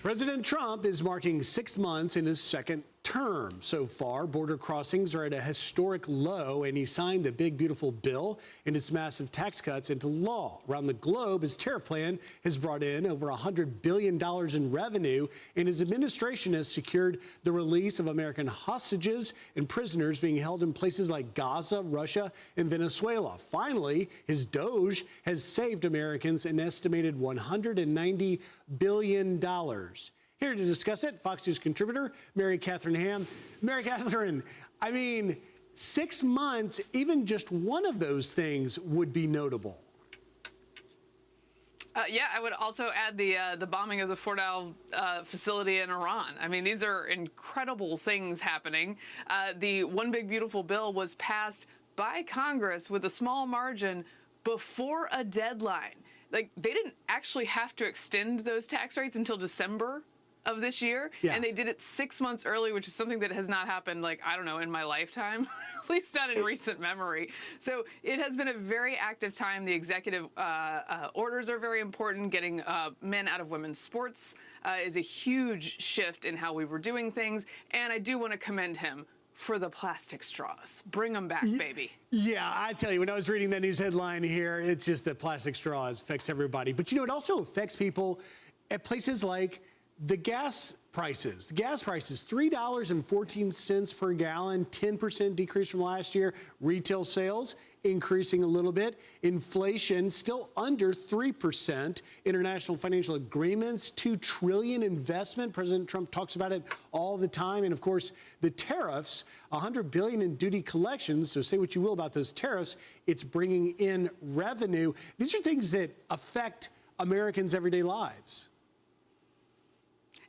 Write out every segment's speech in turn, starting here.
President Trump is marking 6 months in his second term. So far, border crossings are at a historic low, and he signed the big, beautiful bill and its massive tax cuts into law. Around the globe, his tariff plan has brought in over $100 billion in revenue, and his administration has secured the release of American hostages and prisoners being held in places like Gaza, Russia, and Venezuela. Finally, his DOGE has saved Americans an estimated $190 billion. Here to discuss it, Fox News contributor Mary Catherine Ham. Mary Catherine, I mean, 6 months, even just one of those things would be notable. Yeah, I would also add the bombing of the Fordow facility in Iran. I mean, these are incredible things happening. The One Big Beautiful Bill was passed by Congress with a small margin before a deadline. Like, they didn't actually have to extend those tax rates until December of this year, and they did it 6 months early, which is something that has not happened, like, I don't know, in my lifetime, at least not in recent memory. So it has been a very active time. The executive orders are very important. Getting men out of women's sports is a huge shift in how we were doing things, and I do want to commend him for the plastic straws. Bring them back, baby. Yeah, I tell you, when I was reading that news headline here, it's just that plastic straws affects everybody. But, you know, it also affects people at places like the gas prices. The gas prices, $3.14 per gallon, 10% decrease from last year. Retail sales increasing a little bit. Inflation still under 3%. International financial agreements, $2 trillion investment. President Trump talks about it all the time. And of course, the tariffs, $100 billion in duty collections. So say what you will about those tariffs, it's bringing in revenue. These are things that affect Americans' everyday lives.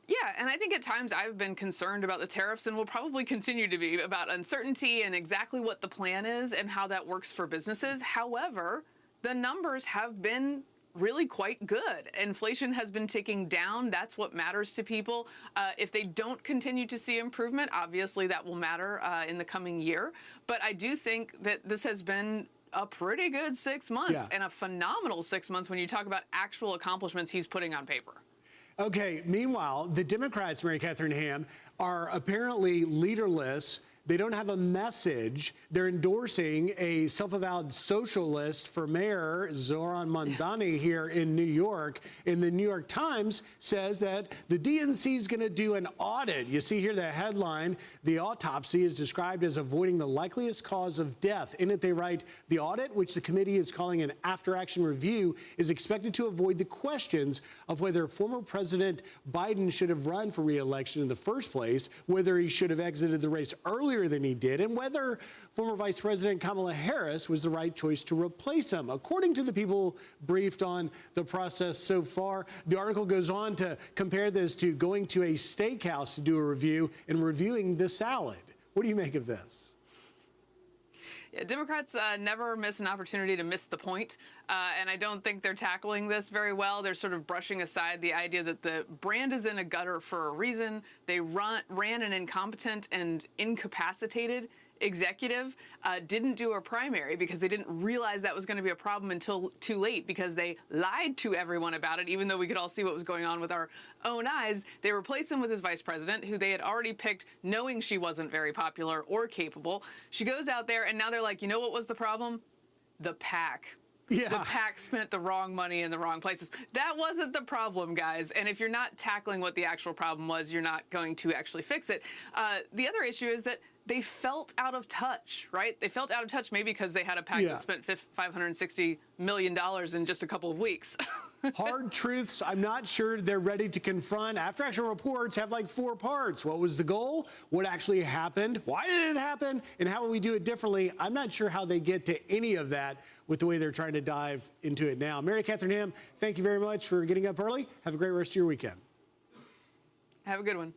Yeah, and I think at times I've been concerned about the tariffs and will probably continue to be about uncertainty and exactly what the plan is and how that works for businesses. However, the numbers have been really quite good. Inflation has been ticking down. That's what matters to people. If they don't continue to see improvement, obviously that will matter in the coming year. But I do think that this has been a pretty good 6 months and a phenomenal 6 months when you talk about actual accomplishments he's putting on paper. Okay, meanwhile, the Democrats, Mary Catherine Ham, are apparently leaderless. They don't have a message. They're endorsing a self-avowed socialist for mayor, Zohran Mamdani, here in New York. And the New York Times says that the DNC is going to do an audit. You see here the headline, the autopsy is described as avoiding the likeliest cause of death. In it, they write, the audit, which the committee is calling an after-action review, is expected to avoid the questions of whether former President Biden should have run for re-election in the first place, whether he should have exited the race earlier than he did, and whether former Vice President Kamala Harris was the right choice to replace him. According to the people briefed on the process so far, the article goes on to compare this to going to a steakhouse to do a review and reviewing the salad. What do you make of this? Yeah, Democrats never miss an opportunity to miss the point, and I don't think they're tackling this very well. They're sort of brushing aside the idea that the brand is in a gutter for a reason. They ran an incompetent and incapacitated executive, didn't do a primary because they didn't realize that was going to be a problem until too late, because they lied to everyone about it, even though we could all see what was going on with our own eyes. They replaced him with his vice president, who they had already picked knowing she wasn't very popular or capable. She goes out there, and now they're like, you know what was the problem? The PAC. Yeah. The PAC spent the wrong money in the wrong places. That wasn't the problem, guys. And if you're not tackling what the actual problem was, you're not going to actually fix it. The other issue is that they felt out of touch, right? They felt out of touch maybe because they had a PAC that spent $560 million in just a couple of weeks. Hard truths I'm not sure they're ready to confront. After-action reports have like 4 parts. What was the goal? What actually happened? Why did it happen? And how will we do it differently? I'm not sure how they get to any of that with the way they're trying to dive into it now. Mary Catherine Ham, thank you very much for getting up early. Have a great rest of your weekend. Have a good one.